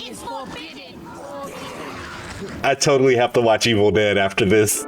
is forbidden. I totally have to watch Evil Dead after this.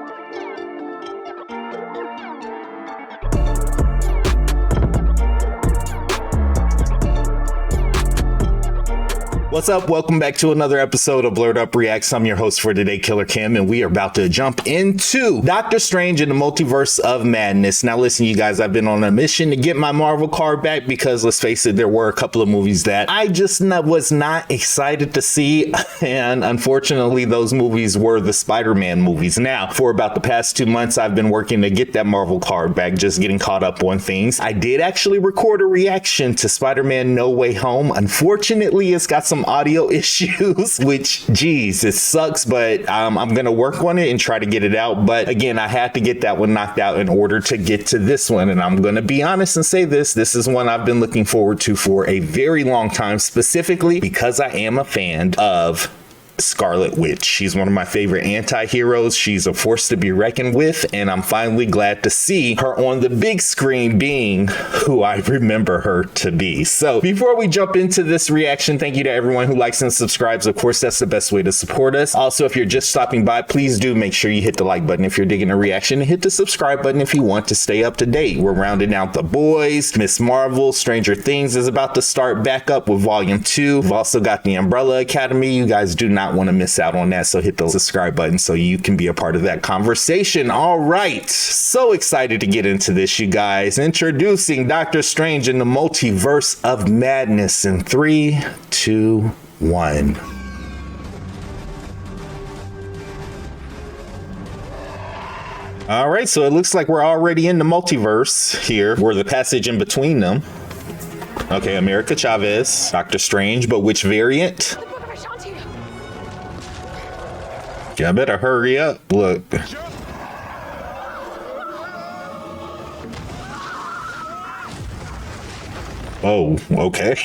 What's up? Welcome back to another episode of Blerd Up Reacts. I'm your host for today, Kilar Cam, and we are about to jump into Doctor Strange in the Multiverse of Madness. Now listen, you guys, I've been on a mission to get my Marvel card back because, let's face it, there were a couple of movies that I just was not excited to see, and unfortunately those movies were the Spider-Man movies. Now, for about the past 2 months, I've been working to get that Marvel card back, just getting caught up on things. I did actually record a reaction to Spider-Man No Way Home. Unfortunately, it's got some audio issues, which, geez, it sucks, but I'm gonna work on it and try to get it out. But again, I had to get that one knocked out in order to get to this one, and I'm gonna be honest and say this is one I've been looking forward to for a very long time, specifically because I am a fan of Scarlet Witch. She's one of my favorite anti-heroes. She's a force to be reckoned with, and I'm finally glad to see her on the big screen being who I remember her to be. So before we jump into this reaction, thank you to everyone who likes and subscribes. Of course, that's the best way to support us. Also, if you're just stopping by, please do make sure you hit the like button if you're digging a reaction, and hit the subscribe button if you want to stay up to date. We're rounding out The Boys, Miss Marvel, Stranger Things is about to start back up with Volume 2. We've also got the Umbrella Academy. You guys do not want to miss out on that, so hit the subscribe button so you can be a part of that conversation. All right, so excited to get into this, you guys. Introducing Doctor Strange in the Multiverse of Madness in 3, 2, 1. All right, so it looks like we're already in the multiverse here. We're the passage in between them. Okay, America Chavez, Doctor Strange, but which variant? I better hurry up. Look. Oh, okay.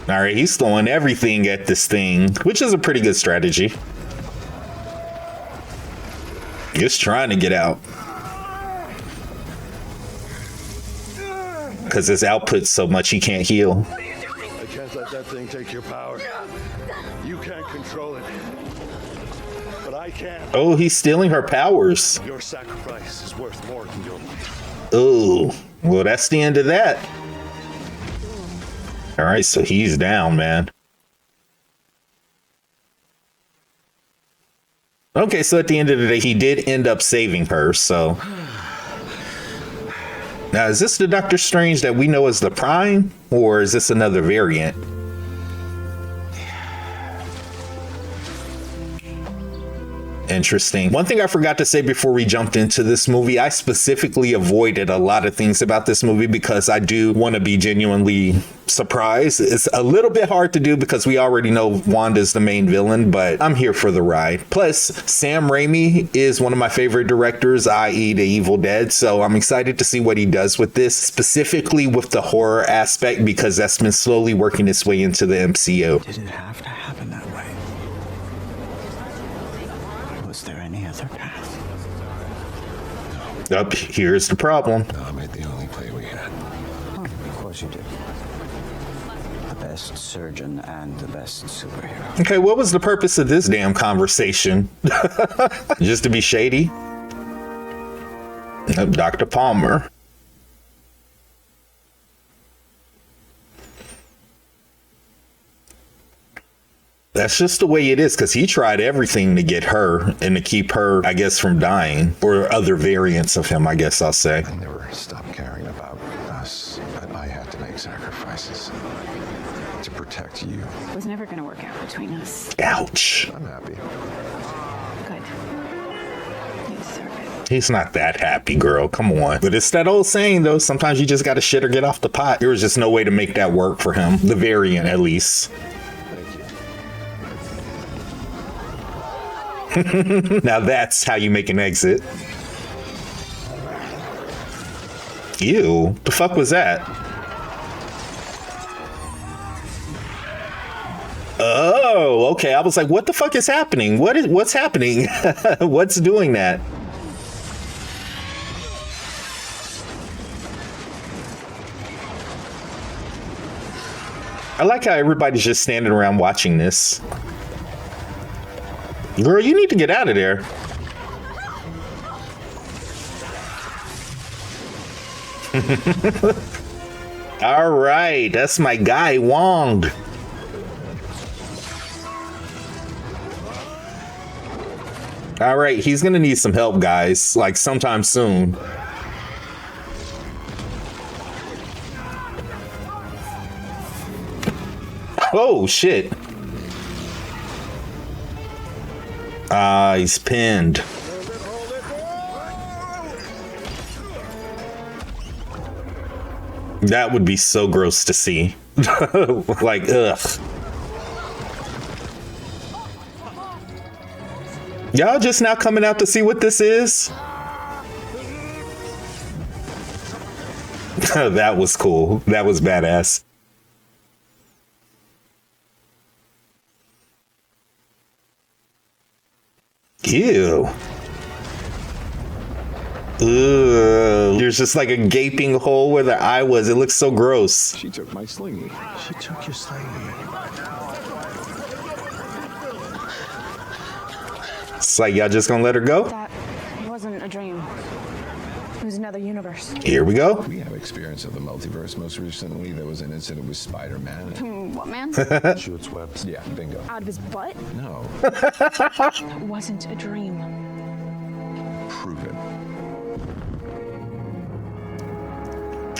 All right, he's throwing everything at this thing, which is a pretty good strategy. He's trying to get out. Because his output's so much he can't heal. I can't let that thing take your power. You can't control it. But I can. Oh, he's stealing her powers. Your sacrifice is worth more than your life. Oh, well, that's the end of that. All right, so he's down, man. Okay, so at the end of the day, he did end up saving her, so. Now, is this the Doctor Strange that we know as the Prime, or is this another variant? Interesting. One thing I forgot to say before we jumped into this movie, I specifically avoided a lot of things about this movie because I do want to be genuinely surprised. It's a little bit hard to do because we already know Wanda's the main villain, but I'm here for the ride. Plus, Sam Raimi is one of my favorite directors, i.e. The Evil Dead, so I'm excited to see what he does with this, specifically with the horror aspect, because that's been slowly working its way into the MCU. Did it have to happen that way? Was there any other path? Up here's the problem. I made the only play we had. Oh, of course you did. The best surgeon and the best superhero. Okay, what was the purpose of this damn conversation? Just to be shady? Dr. Palmer. That's just the way it is, because he tried everything to get her and to keep her, I guess, from dying, or other variants of him, I guess I'll say. I never stopped caring about us, but I had to make sacrifices to protect you. It was never going to work out between us. Ouch. I'm happy. Good. You deserve it. He's not that happy, girl. Come on. But it's that old saying, though. Sometimes you just got to shit or get off the pot. There was just no way to make that work for him. The variant, at least. Now that's how you make an exit. Ew, the fuck was that? Oh, okay. I was like, what the fuck is happening? What's happening? What's doing that? I like how everybody's just standing around watching this. Girl, you need to get out of there. All right, that's my guy, Wong. All right, he's gonna need some help, guys, like sometime soon. Oh, shit. He's pinned. That would be so gross to see. Like, ugh. Y'all just now coming out to see what this is? That was cool. That was badass. Ew. Ugh. There's just like a gaping hole where the eye was. It looks so gross. She took my slingy. She took your slingy. It's like, y'all just gonna let her go? That wasn't a dream. It was another universe. Here we go. We have experience of the multiverse. Most recently, there was an incident with Spider-Man. What, man? Shoots webs. Yeah, bingo. Out of his butt? No, That wasn't a dream. prove it.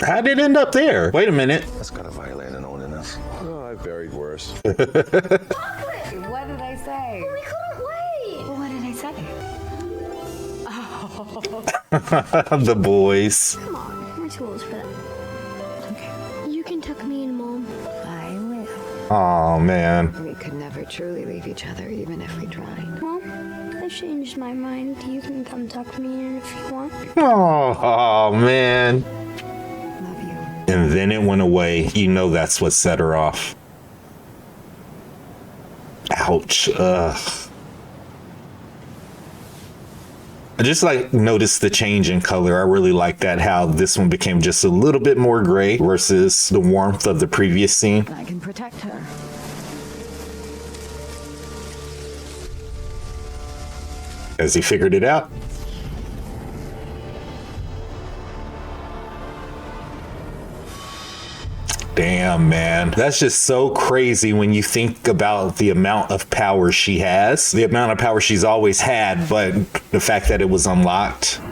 How did it end up there? Wait a minute. That's gotta violate an ordinance. Oh, I've buried worse. What did I say? We couldn't wait. What did I say? The boys. Come on, we're too old for that. Okay. You can tuck me in, Mom. I will. Oh man. We could never truly leave each other, even if we tried. Mom, I changed my mind. You can come tuck me in if you want. Oh man. Love you. And then it went away. You know that's what set her off. Ouch. Ugh. I just like noticed the change in color. I really like that, how this one became just a little bit more gray versus the warmth of the previous scene. I can protect her. Has he figured it out? Damn, man. That's just so crazy when you think about the amount of power she has, the amount of power she's always had, but the fact that it was unlocked.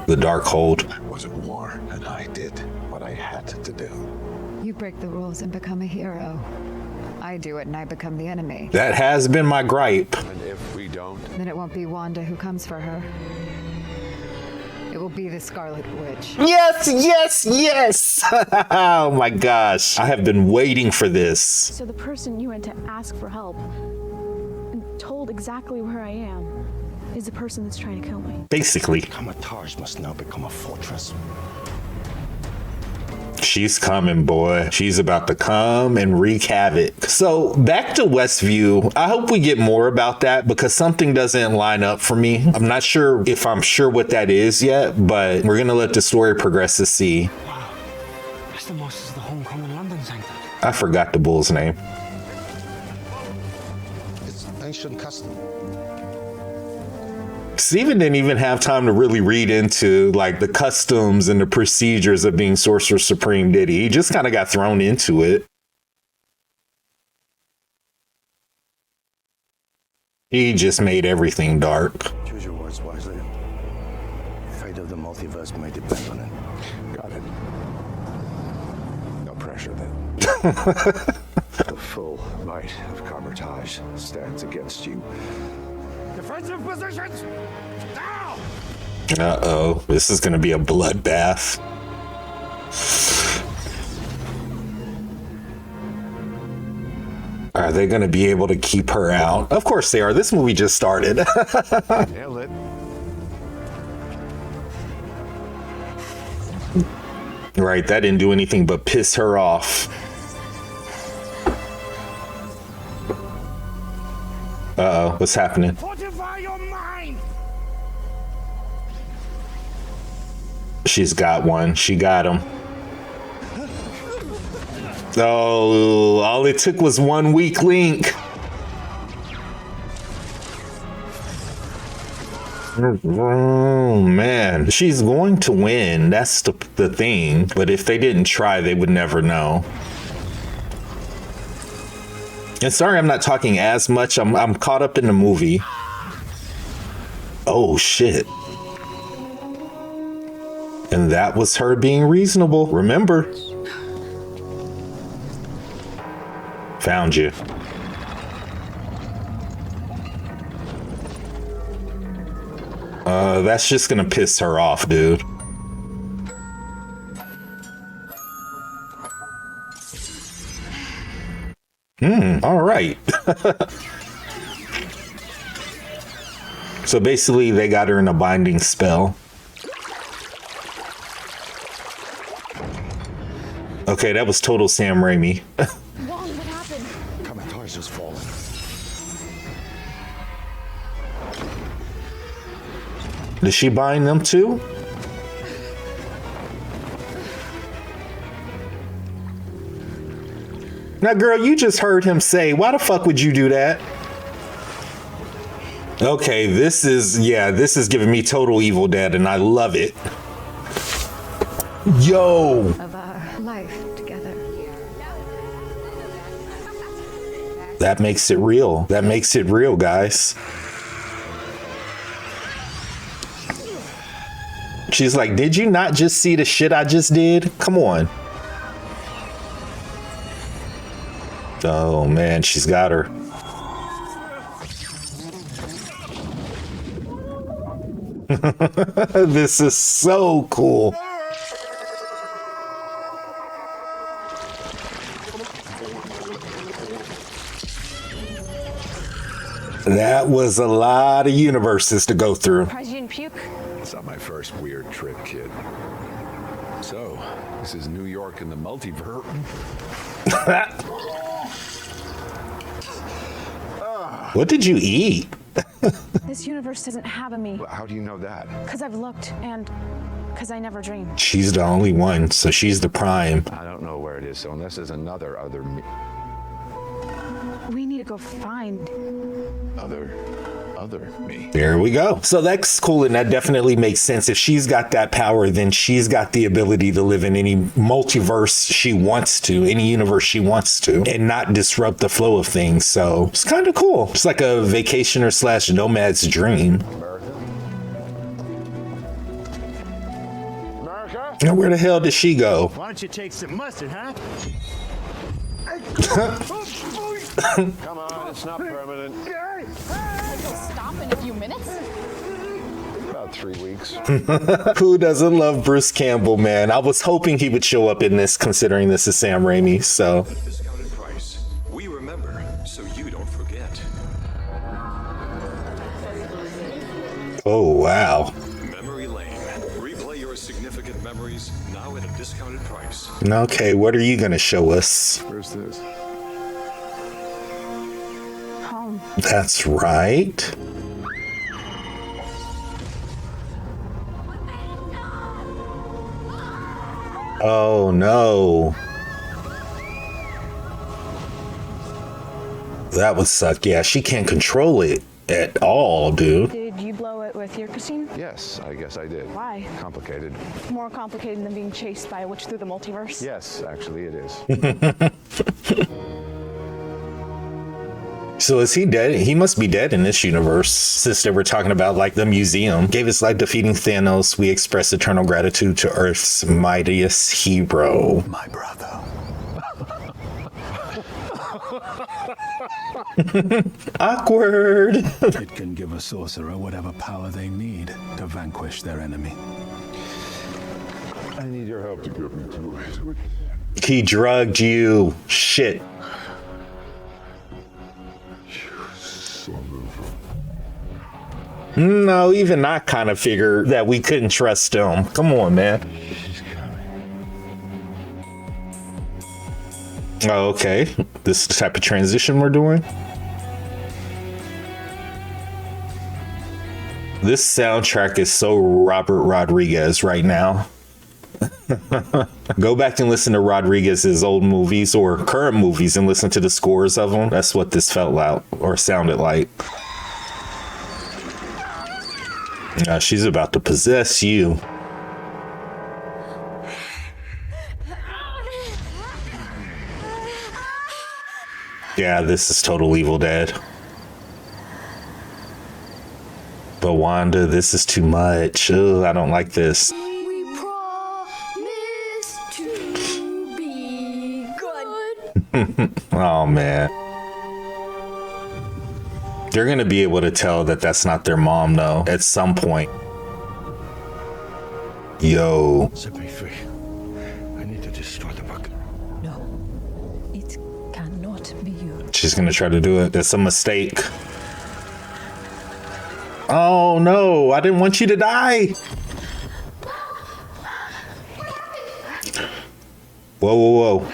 The Darkhold. I was at war, and I did what I had to do. You break the rules and become a hero. I do it and I become the enemy. That has been my gripe. And if we don't, Then it won't be Wanda who comes for her. It will be the Scarlet Witch. Yes, yes, yes. Oh my gosh. I have been waiting for this. So the person you went to ask for help and told exactly where I am is the person that's trying to kill me. Basically, Kamatage must now become a fortress. she's coming, boy. She's about to come and wreak havoc. So back to Westview. I hope we get more about that because something doesn't line up for me. I'm not sure if I'm sure what that is yet, but we're going to let the story progress to see. Mr. Moss is the homecoming London Sanctum. I forgot the bull's name. It's ancient custom. Steven didn't even have time to really read into like the customs and the procedures of being Sorcerer Supreme, did he? He just kind of got thrown into it. He just made everything dark. Choose your words wisely. Fate of the multiverse may depend on it. Got it. No pressure then. The full might of Kamatage stands against you. Defensive positions! Now! Uh-oh, this is gonna be a bloodbath. Are they gonna be able to keep her out? Of course they are. This movie just started. Nailed it. Right, that didn't do anything but piss her off. Uh-oh, what's happening? Fortify your mind! She's got one. She got him. Oh, all it took was one weak link. Oh man, she's going to win. That's the thing. But if they didn't try, they would never know. And sorry, I'm not talking as much. I'm caught up in the movie. Oh shit. And that was her being reasonable. Remember. Found you. That's just gonna piss her off, dude. All right. So basically they got her in a binding spell. Okay, that was total Sam Raimi. What happened? Come on, toys just falling. Did she bind them too? Now, girl, you just heard him say, why the fuck would you do that? Okay, this is giving me total Evil Dead, and I love it. Yo! Of our life together. That makes it real. That makes it real, guys. She's like, did you not just see the shit I just did? Come on. Oh man, she's got her. This is so cool. That was a lot of universes to go through. Surprised you didn't puke? It's not my first weird trip, kid. So, this is New York in the multiverse. What did you eat? This universe doesn't have a me. How do you know that? Because I've looked and because I never dreamed. She's the only one, so she's the prime. I don't know where it is, so unless there's another other me. We need to go find. Other me. There we go. So that's cool, and that definitely makes sense. If she's got that power, then she's got the ability to live in any multiverse she wants to, any universe she wants to, and not disrupt the flow of things. So it's kind of cool. It's like a vacationer slash nomad's dream. America? Now, where the hell did she go? Why don't you take some mustard, huh? Come on, it's not permanent. Stop in a few minutes. About 3 weeks. Who doesn't love Bruce Campbell, man? I was hoping he would show up in this, considering this is Sam Raimi, so. Discounted price. We remember, so you don't forget. Oh, wow. Memory Lane. Replay your significant memories now at a discounted price. Okay, what are you gonna show us? Where's this? Home. That's right. Oh no. That would suck. Yeah, she can't control it at all, dude. Did you blow it with your Christine? Yes, I guess I did. Why? Complicated. More complicated than being chased by a witch through the multiverse? Yes, actually it is. So is he dead? He must be dead in this universe, since they were talking about like the museum. Gave us like defeating Thanos. We express eternal gratitude to Earth's mightiest hero. My brother. Awkward. It can give a sorcerer whatever power they need to vanquish their enemy. I need your help to get me through it. He drugged you. Shit. No, even I kind of figured that we couldn't trust him. Come on, man. Oh, okay. This is the type of transition we're doing. This soundtrack is so Robert Rodriguez right now. Go back and listen to Rodriguez's old movies or current movies and listen to the scores of them. That's what this felt like or sounded like. She's about to possess you. Yeah, this is total Evil Dead. But Wanda, this is too much. Ugh, I don't like this. We promise to be good. Oh, man. They're going to be able to tell that that's not their mom, though, at some point. Yo. Set me free. I need to destroy the book. No, it cannot be you. She's going to try to do it. That's a mistake. Oh, no. I didn't want you to die. Whoa, whoa, whoa.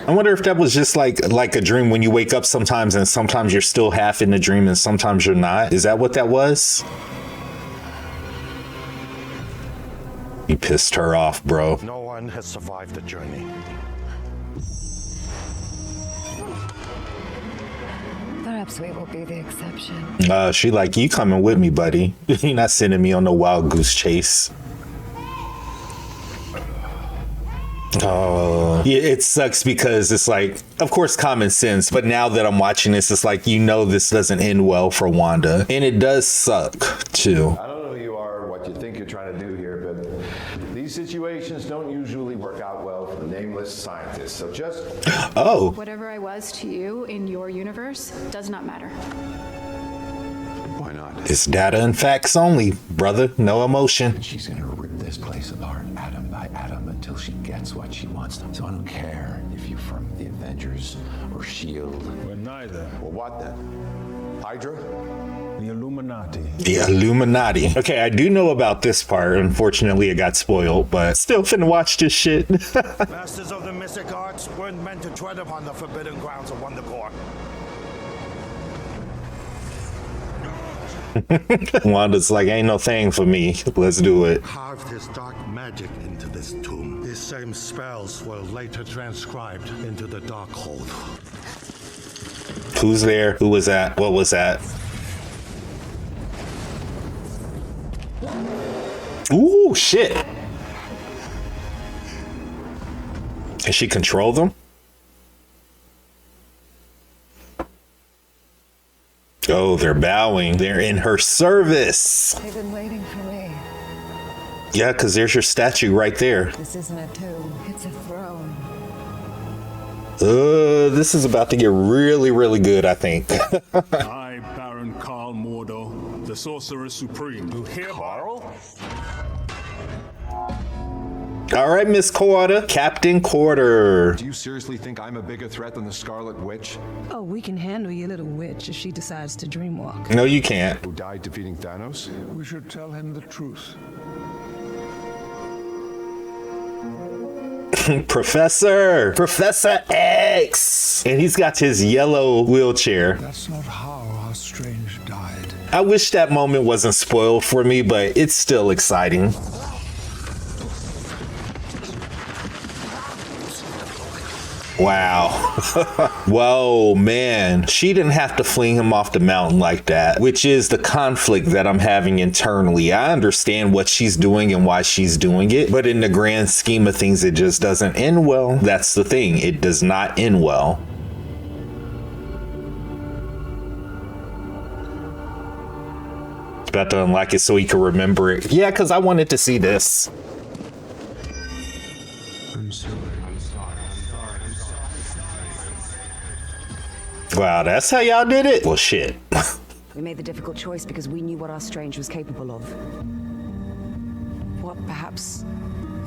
I wonder if that was just like a dream when you wake up sometimes and sometimes you're still half in the dream and sometimes you're not. Is that what that was? You pissed her off, bro. No one has survived the journey. Perhaps we will be the exception. She like, you coming with me, buddy. You're not sending me on no wild goose chase. Oh, yeah, it sucks because it's like, of course, common sense. But now that I'm watching this, it's like, you know, this doesn't end well for Wanda. And it does suck, too. I don't know who you are, what you think you're trying to do here, but these situations don't usually work out well for the nameless scientists. So just... Oh. Whatever I was to you in your universe does not matter. Why not? It's data and facts only, brother. No emotion. She's gonna rip this place apart, atom by atom, until she gets what she wants. So I don't care if you're from the Avengers or S.H.I.E.L.D. We're neither. Well, what then? Hydra? The Illuminati. The Illuminati. Okay, I do know about this part. Unfortunately, it got spoiled, but still finna watch this shit. Masters of the mystic arts weren't meant to tread upon the forbidden grounds of Wondercore. Wanda's like, ain't no thing for me. Let's do it. Carved his dark magic into this tomb. These same spells were later transcribed into the Darkhold. Who's there? Who was that? What was that? Ooh, shit. Can she control them? Oh, they're bowing. They're in her service. They've been waiting for me. Yeah, because there's your statue right there. This isn't a tomb, it's a throne. This is about to get really, really good, I think. I, Baron Carl Mordo, the Sorcerer Supreme. You hear, Carl? All right, Miss Quarter. Captain Quarter. Do you seriously think I'm a bigger threat than the Scarlet Witch? Oh, we can handle your little witch if she decides to dreamwalk. No, you can't. Who died defeating Thanos? We should tell him the truth. Professor X, and he's got his yellow wheelchair. That's not how Strange died. I wish that moment wasn't spoiled for me, but it's still exciting. Wow. Whoa, man. She didn't have to fling him off the mountain like that, which is the conflict that I'm having internally. I understand what she's doing and why she's doing it, but in the grand scheme of things, it just doesn't end well. That's the thing. It does not end well. About to unlock it so he can remember it. Yeah, because I wanted to see this. I'm sorry. Wow, that's how y'all did it? Well, shit. We made the difficult choice because we knew what our Strange was capable of. What perhaps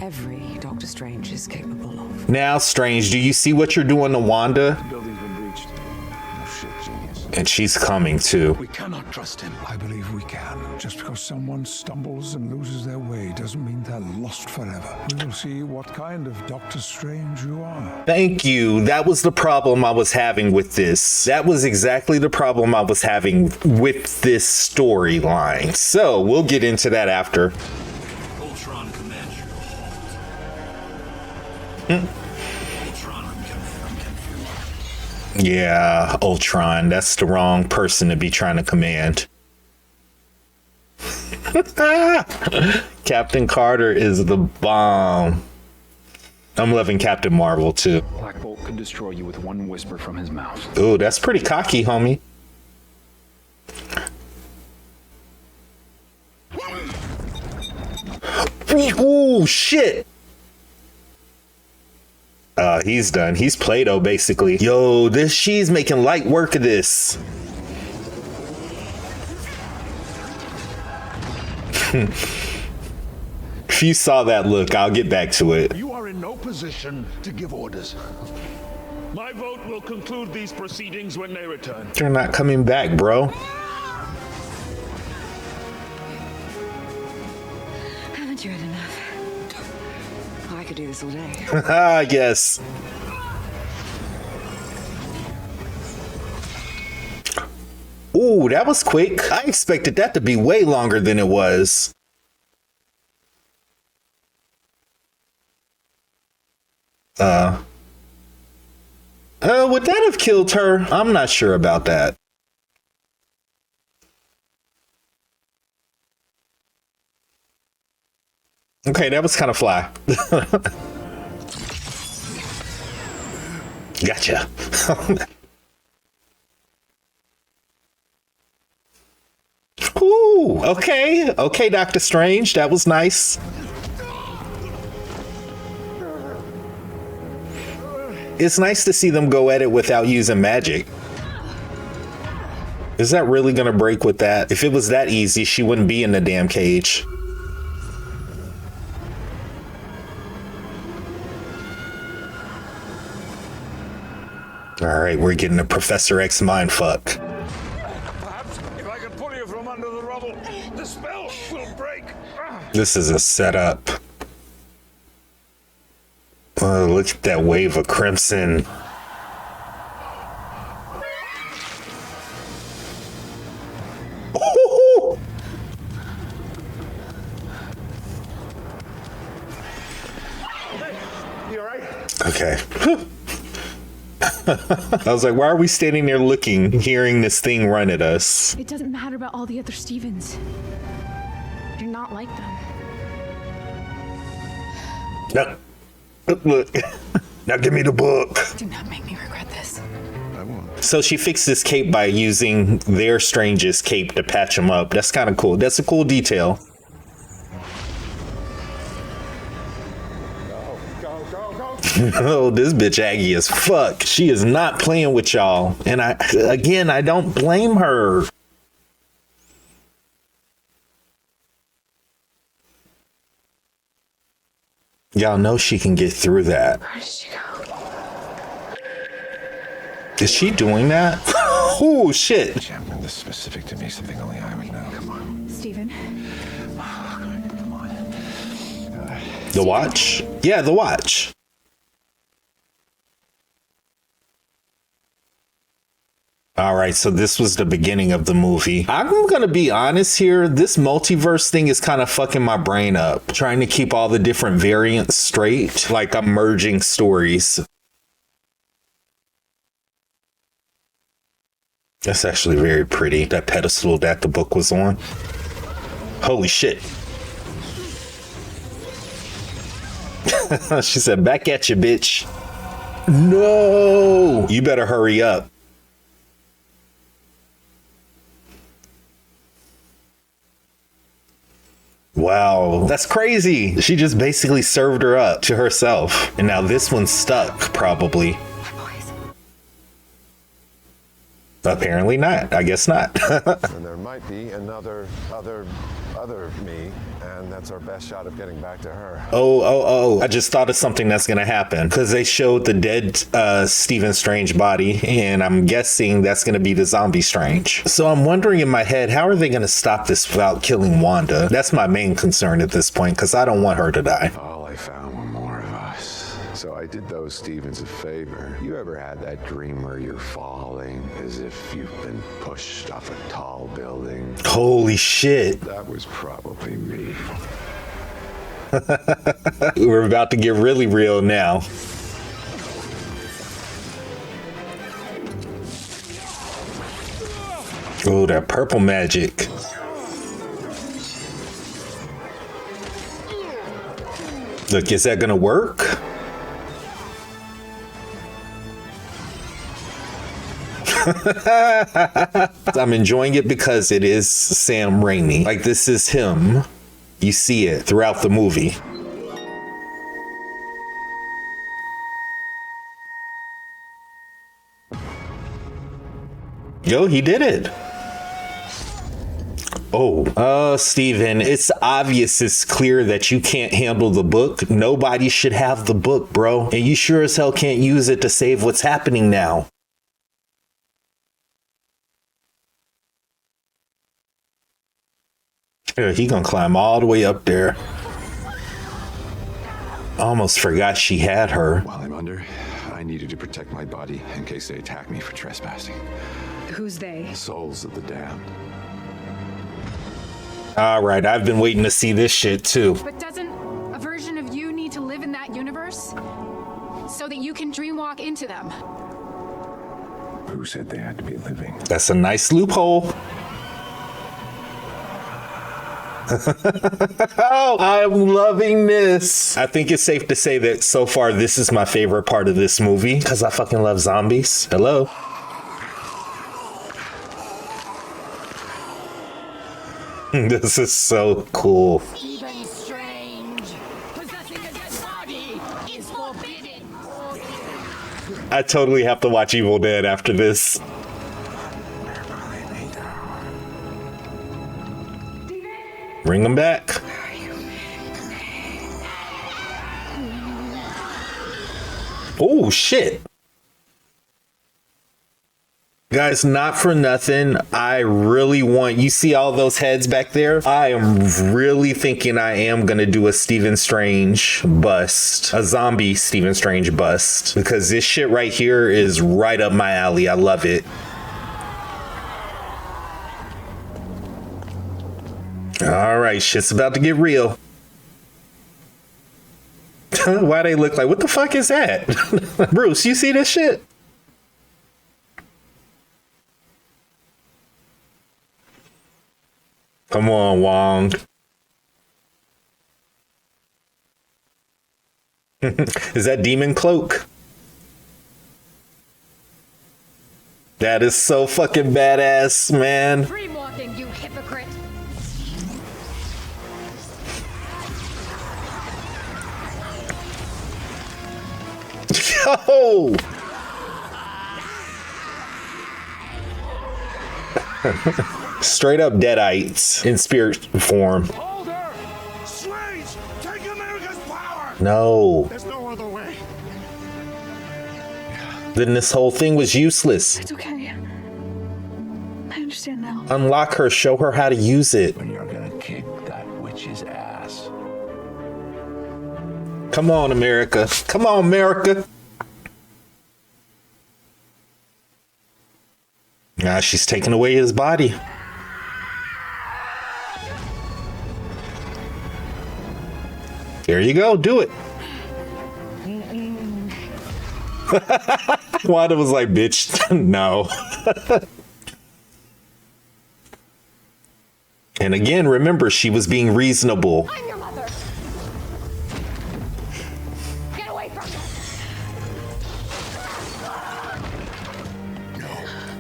every Doctor Strange is capable of. Now, Strange, do you see what you're doing to Wanda? The building's been breached. No shit, genius. And she's coming too. We cannot trust him. I believe we can. Just because someone stumbles and loses their way doesn't mean they're lost forever. We will see what kind of Doctor Strange you are. Thank you. That was the problem I was having with this. That was exactly the problem I was having with this storyline. So we'll get into that after. Ultron commands you to halt. Ultron, I'm confused. Yeah, Ultron. That's the wrong person to be trying to command. Captain Carter is the bomb. I'm loving Captain Marvel too. Black Bolt could destroy you with one whisper from his mouth. Ooh, that's pretty cocky, homie. Ooh, shit. He's done. He's Play-Doh, basically. Yo, she's making light work of this. If you saw that look, I'll get back to it. You are in no position to give orders. My vote will conclude these proceedings when they return. They're not coming back, bro. Haven't you had enough? I could do this all day. Ah, yes. Ooh, that was quick. I expected that to be way longer than it was. Would that have killed her? I'm not sure about that. Okay, that was kind of fly. Gotcha. Ooh, okay. Okay, Doctor Strange, that was nice. It's nice to see them go at it without using magic. Is that really gonna break with that? If it was that easy, she wouldn't be in the damn cage. All right, we're getting a Professor X mindfuck. Perhaps if I can pull you from under the rubble, the spell will break. This is a setup. Oh, look at that wave of crimson. Ooh. You all right? Okay. I was like, why are we standing there looking, hearing this thing run at us? It doesn't matter about all the other Stevens. You're not like them. No. Look. Now give me the book. Do not make me regret this. I won't. So she fixed this cape by using their Strange's cape to patch him up. That's kind of cool. That's a cool detail. Oh, this bitch Aggie as fuck. She is not playing with y'all. And I don't blame her. Y'all know she can get through that. Where did she go? Is she doing that? Oh, shit. Champion, this is specific to me, something only I would know. Come on. Steven? Come on. The watch? Yeah, the watch. All right, so this was the beginning of the movie. I'm gonna be honest here. This multiverse thing is kind of fucking my brain up. Trying to keep all the different variants straight, like I'm merging stories. That's actually very pretty, that pedestal that the book was on. Holy shit. She said, back at you, bitch. No, you better hurry up. Wow, that's crazy. She just basically served her up to herself. And now this one's stuck, probably. Apparently not. I guess not. And there might be another me, and that's our best shot of getting back to her. Oh. I just thought of something that's going to happen because they showed the dead Stephen Strange body, and I'm guessing that's going to be the zombie Strange. So I'm wondering in my head, how are they going to stop this without killing Wanda? That's my main concern at this point because I don't want her to die. All I found were more of us. So I did those Stevens a favor. You ever had that dream where you're falling as if you've been pushed off a tall building? Holy shit. That was probably me. We're about to get really real now. Oh, that purple magic. Look, is that gonna work? I'm enjoying it because it is Sam Raimi. Like, this is him. You see it throughout the movie. Yo, he did it. Oh, Steven, it's obvious, it's clear that you can't handle the book. Nobody should have the book, bro. And you sure as hell can't use it to save what's happening now. Yeah, he gonna climb all the way up there. Almost forgot she had her. While I'm under, I needed to protect my body in case they attack me for trespassing. Who's they? Souls of the damned. All right, I've been waiting to see this shit too. But doesn't a version of you need to live in that universe so that you can dreamwalk into them? Who said they had to be living? That's a nice loophole. Oh, I'm loving this. I think it's safe to say that so far this is my favorite part of this movie because I fucking love zombies. Hello. This is so cool. Stephen Strange, possessing a dead body is forbidden. I totally have to watch Evil Dead after this. Bring them back. Oh, shit. Guys, not for nothing, I really want, you see all those heads back there? I am really thinking I am going to do a Stephen Strange bust, a zombie Stephen Strange bust, because this shit right here is right up my alley. I love it. All right, shit's about to get real. Why they look like, what the fuck is that? Bruce, you see this shit? Come on, Wong. Is that Demon Cloak? That is so fucking badass, man. Dreamwalking, you hypocrite. Yo! Straight up Deadites in spirit form. Hold her! Strange! Take America's power! No. There's no other way. Then this whole thing was useless. It's okay. I understand now. Unlock her, show her how to use it. When you're gonna kick that witch's ass. Come on, America. Come on, America. Now she's taking away his body. There you go. Do it. Wanda was like, bitch, no. And again, remember, she was being reasonable. I'm your mother. Get away from me.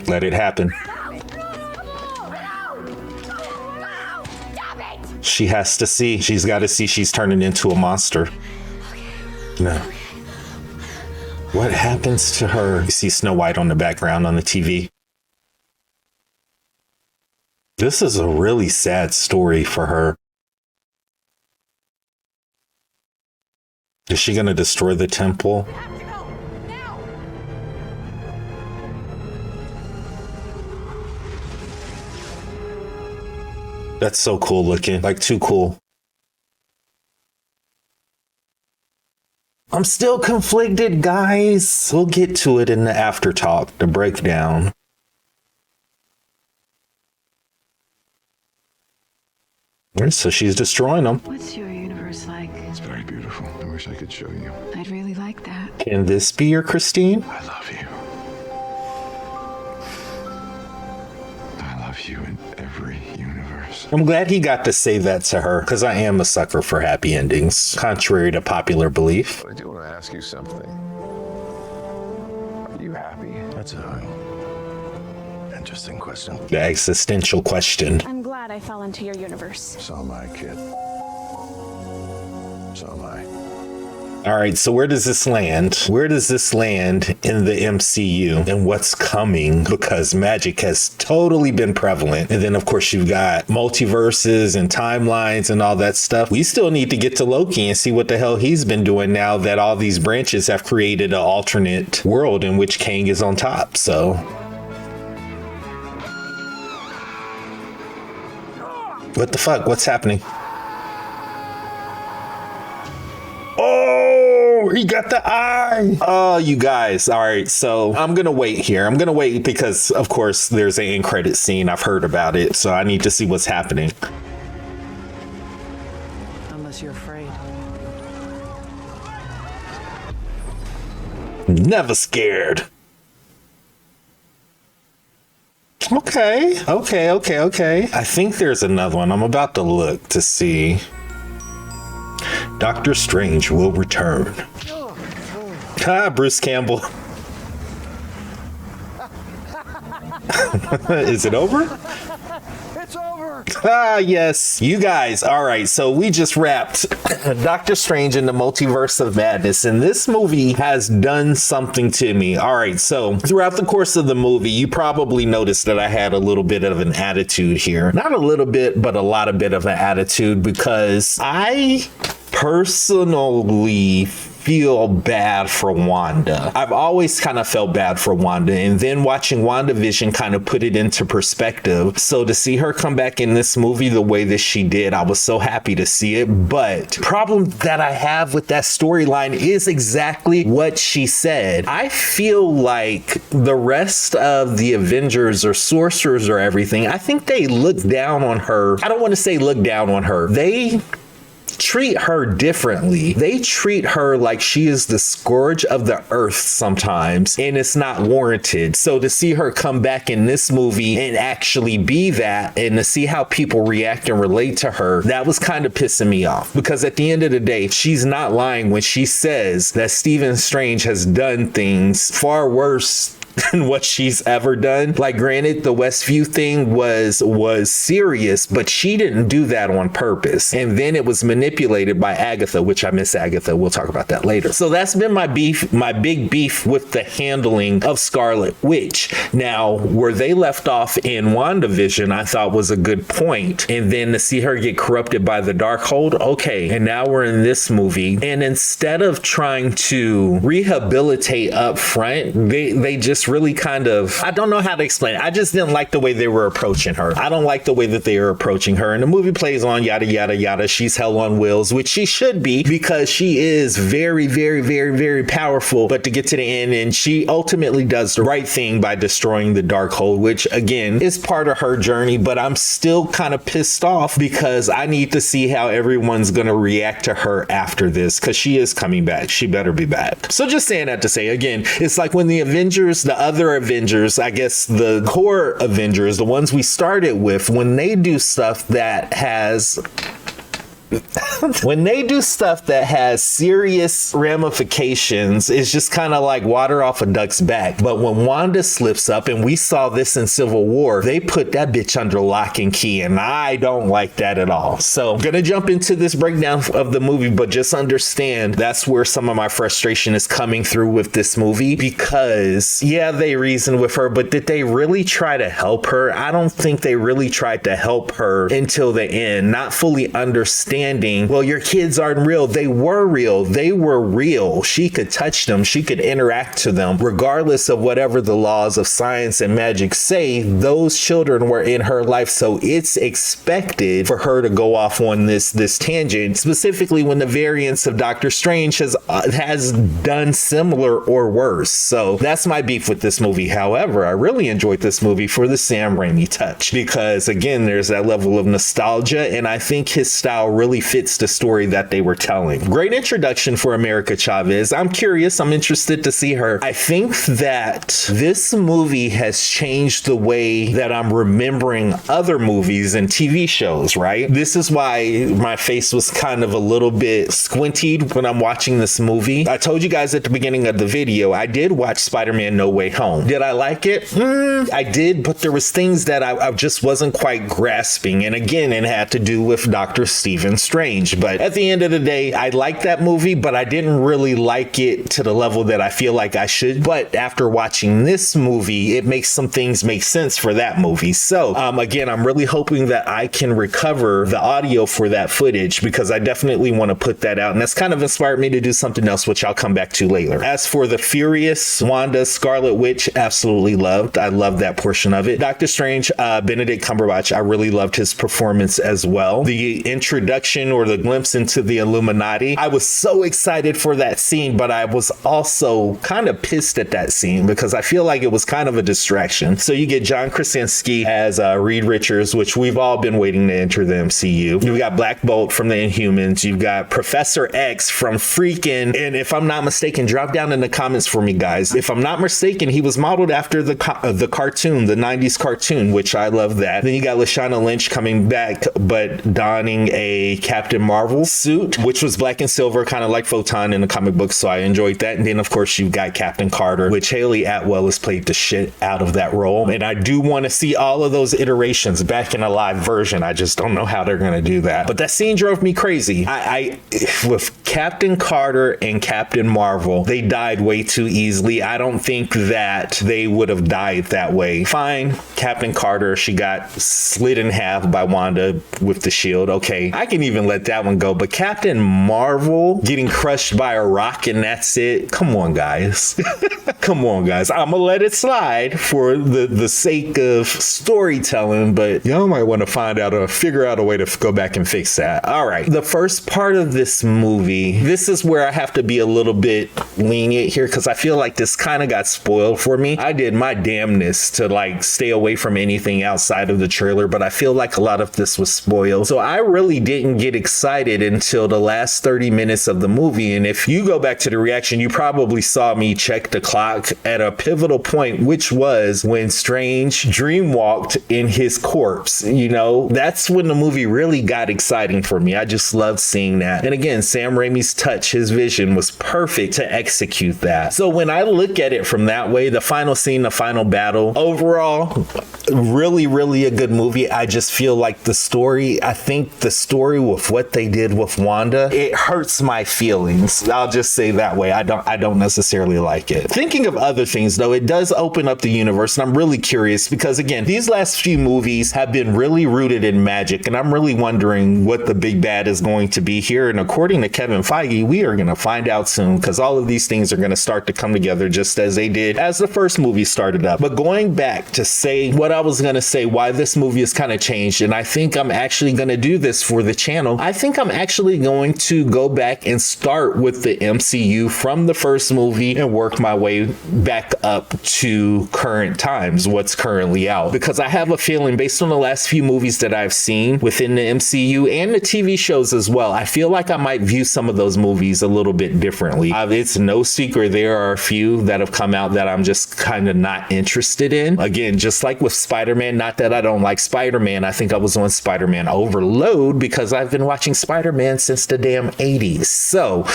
Let it happen. She has to see. She's got to see she's turning into a monster. No. What happens to her? You see Snow White on the background on the TV. This is a really sad story for her. Is she gonna destroy the temple? That's so cool looking, like too cool. I'm still conflicted, guys. We'll get to it in the after talk, the breakdown. So she's destroying them. What's your universe like? It's very beautiful. I wish I could show you. I'd really like that. Can this be your Christine? I love you. I love you in every universe. I'm glad he got to say that to her, because I am a sucker for happy endings, contrary to popular belief. But I do want to ask you something. Are you happy? That's an interesting question. The existential question. I'm glad I fell into your universe. So am I, kid. So am I. All right, so where does this land? Where does this land in the MCU and what's coming? Because magic has totally been prevalent. And then, of course, you've got multiverses and timelines and all that stuff. We still need to get to Loki and see what the hell he's been doing now that all these branches have created an alternate world in which Kang is on top. So what the fuck? What's happening? Oh, he got the eye. Oh, you guys. All right. So I'm going to wait here. I'm going to wait because, of course, there's an end credit scene. I've heard about it. So I need to see what's happening. Unless you're afraid. Never scared. Okay. I think there's another one. I'm about to look to see. Doctor Strange will return. Bruce Campbell. Is it over? It's over. Yes. You guys. All right. So we just wrapped Doctor Strange in the Multiverse of Madness, and this movie has done something to me. All right. So throughout the course of the movie, you probably noticed that I had a little bit of an attitude here. Not a little bit, but a lot of bit of an attitude, because I personally feel bad for Wanda. I've always kind of felt bad for Wanda, and then watching WandaVision kind of put it into perspective. So to see her come back in this movie the way that she did, I was so happy to see it. But the problem that I have with that storyline is exactly what she said. I feel like the rest of the Avengers or sorcerers or everything, I think they look down on her. I don't want to say look down on her. They treat her differently. They treat her like she is the scourge of the earth sometimes, and it's not warranted. So to see her come back in this movie and actually be that, and to see how people react and relate to her, that was kind of pissing me off. Because at the end of the day, she's not lying when she says that Stephen Strange has done things far worse than what she's ever done. Like, granted, the Westview thing was serious, but she didn't do that on purpose. And then it was manipulated by Agatha, which I miss Agatha. We'll talk about that later. So that's been my beef, my big beef with the handling of Scarlet Witch. Now, where they left off in WandaVision, I thought was a good point. And then to see her get corrupted by the Darkhold, okay. And now we're in this movie. And instead of trying to rehabilitate up front, they just really kind of, I don't know how to explain it. I just didn't like the way they were approaching her. I don't like the way that they were approaching her. And the movie plays on yada, yada, yada. She's hell on wheels, which she should be, because she is very, very, very, very powerful. But to get to the end, and she ultimately does the right thing by destroying the Darkhold, which again is part of her journey. But I'm still kind of pissed off because I need to see how everyone's going to react to her after this, because she is coming back. She better be back. So just saying that to say, again, it's like when the Avengers, the other Avengers, I guess the core Avengers, the ones we started with, when they do stuff that has when they do stuff that has serious ramifications, it's just kind of like water off a duck's back. But when Wanda slips up, and we saw this in Civil War, they put that bitch under lock and key, and I don't like that at all. So I'm gonna jump into this breakdown of the movie, but just understand that's where some of my frustration is coming through with this movie, because yeah, they reasoned with her, but did they really try to help her? I don't think they really tried to help her until the end, not fully understanding, well, your kids aren't real. They were real. They were real. She could touch them. She could interact to them. Regardless of whatever the laws of science and magic say, those children were in her life. So it's expected for her to go off on this tangent, specifically when the variants of Doctor Strange has done similar or worse. So that's my beef with this movie. However, I really enjoyed this movie for the Sam Raimi touch, because again, there's that level of nostalgia, and I think his style really fits the story that they were telling. Great introduction for America Chavez. I'm curious. I'm interested to see her. I think that this movie has changed the way that I'm remembering other movies and TV shows, right? This is why my face was kind of a little bit squinted when I'm watching this movie. I told you guys at the beginning of the video, I did watch Spider-Man No Way Home. Did I like it? I did, but there was things that I just wasn't quite grasping. And again, it had to do with Dr. Stephen Strange. But at the end of the day, I liked that movie, but I didn't really like it to the level that I feel like I should. But after watching this movie, it makes some things make sense for that movie. So again, I'm really hoping that I can recover the audio for that footage, because I definitely want to put that out. And that's kind of inspired me to do something else, which I'll come back to later. As for the Furious Wanda Scarlet Witch, absolutely loved. I loved that portion of it. Doctor Strange, Benedict Cumberbatch, I really loved his performance as well. The introduction or the glimpse into the Illuminati, I was so excited for that scene, but I was also kind of pissed at that scene because I feel like it was kind of a distraction. So you get John Krasinski as Reed Richards, which we've all been waiting to enter the MCU. You've got Black Bolt from the Inhumans. You've got Professor X from freaking, and if I'm not mistaken, drop down in the comments for me, guys. If I'm not mistaken, he was modeled after the cartoon, the 90s cartoon, which I love that. Then you got Lashana Lynch coming back, but donning a Captain Marvel suit, which was black and silver, kind of like Photon in the comic books, so I enjoyed that. And then, of course, you've got Captain Carter, which Haley Atwell has played the shit out of that role. And I do want to see all of those iterations back in a live version. I just don't know how they're going to do that. But that scene drove me crazy. I with Captain Carter and Captain Marvel, they died way too easily. I don't think that they would have died that way. Fine, Captain Carter, she got slid in half by Wanda with the shield. Okay, I can even let that one go. But Captain Marvel getting crushed by a rock and that's it. Come on, guys. Come on, guys. I'm gonna let it slide for the sake of storytelling, but y'all might want to find out or figure out a way to go back and fix that. All right, the first part of this movie, this is where I have to be a little bit lenient here because I feel like this kind of got spoiled for me. I did my damnness to like stay away from anything outside of the trailer, but I feel like a lot of this was spoiled. So I really didn't get excited until the last 30 minutes of the movie. And if you go back to the reaction, you probably saw me check the clock at a pivotal point, which was when Strange dreamwalked in his corpse. You know, that's when the movie really got exciting for me. I just loved seeing that. And again, Sam Raimi's touch, his vision was perfect to execute that. So when I look at it from that way, the final scene, the final battle, overall, really, really a good movie. I just feel like the story, I think the story with what they did with Wanda, it hurts my feelings. I'll just say that way. I don't necessarily like it. Thinking of other things though, it does open up the universe, and I'm really curious because again, these last few movies have been really rooted in magic, and I'm really wondering what the big bad is going to be here. And according to Kevin Feige, we are going to find out soon because all of these things are going to start to come together just as they did as the first movie started up. But going back to say what I was going to say, why this movie has kind of changed, and I think I'm actually going to do this for the channel. I think I'm actually going to go back and start with the MCU from the first movie and work my way back up to current times, what's currently out, because I have a feeling based on the last few movies that I've seen within the MCU and the TV shows as well, I feel like I might view some of those movies a little bit differently. It's no secret there are a few that have come out that I'm just kind of not interested in. Again, just like with Spider-Man. Not that I don't like Spider-Man. I think I was on Spider-Man overload because I've been watching Spider-Man since the damn 80s. So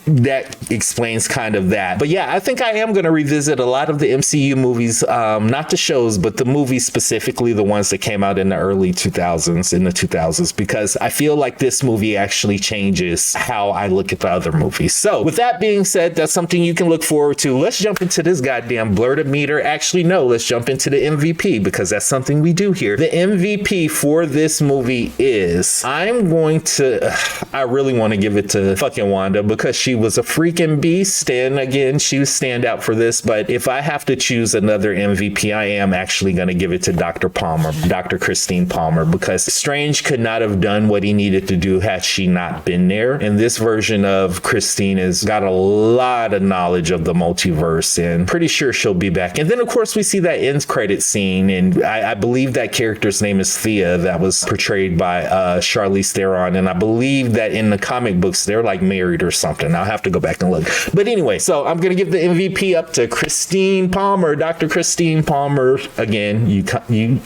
that explains kind of that. But yeah, I think I am going to revisit a lot of the MCU movies, not the shows, but the movies, specifically the ones that came out in the early 2000s, because I feel like this movie actually changes how I look at the other movies. So with that being said, that's something you can look forward to. Let's jump into this goddamn Blerd Up meter. Actually, no, let's jump into the MVP, because that's something we do here. The MVP for this movie is, I really want to give it to fucking Wanda, because she was a freaking beast, and again, she was standout for this. But if I have to choose another MVP, I am actually going to give it to Dr. Christine Palmer, because Strange could not have done what he needed to do had she not been there. And this version of Christine has got a lot of knowledge of the multiverse, and pretty sure she'll be back. And then of course we see that end credit scene, and I believe that character's name is Thea, that was portrayed by Charlize Theron, and I believe that in the comic books they're like married or something. I'll have to go back and look. But anyway, so I'm gonna give the MVP up to Christine Palmer. Dr. Christine Palmer, again, you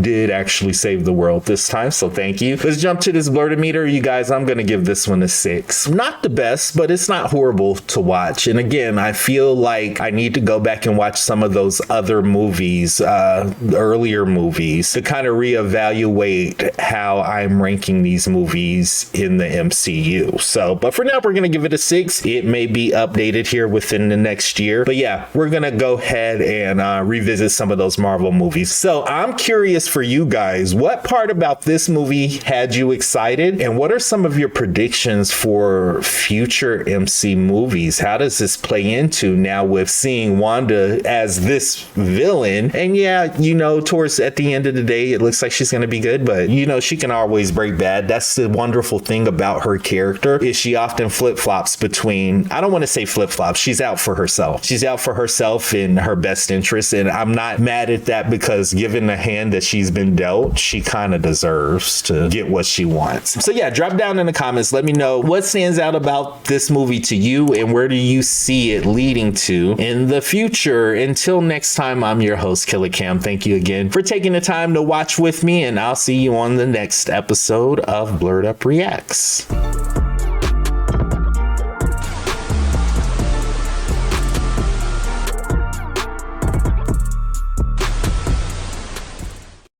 did actually save the world this time, so thank you. Let's jump to this Blerd Up meter, you guys. I'm gonna give this one a 6. Not the best, but it's not horrible to watch. And again, I feel like I need to go back and watch some of those other movies, earlier movies, to kind of reevaluate how I'm ranking these movies in the MCU. So, but for now, we're gonna give it a 6. It may be updated here within the next year, but yeah, we're gonna go ahead and revisit some of those Marvel movies. So I'm curious for you guys, what part about this movie had you excited, and what are some of your predictions for future MC movies? How does this play into now with seeing Wanda as this villain? And yeah, you know, towards at the end of the day, it looks like she's going to be good, but you know, she can always break bad. That's the wonderful thing about her character, is she often flip-flops between, I don't want to say flip-flops, she's out for herself. She's out for herself in her best interest, and I'm not mad at that, because given the hand that she's been dealt, she kind of deserves to get what she wants. So yeah, drop down in the comments, let me know what stands out about this movie to you, and where do you see it leading to in the future. Until next time, I'm your host, Kilar Cam. Thank you again for taking the time to watch with me, and I'll see you on the next episode of Blerd Up Reacts.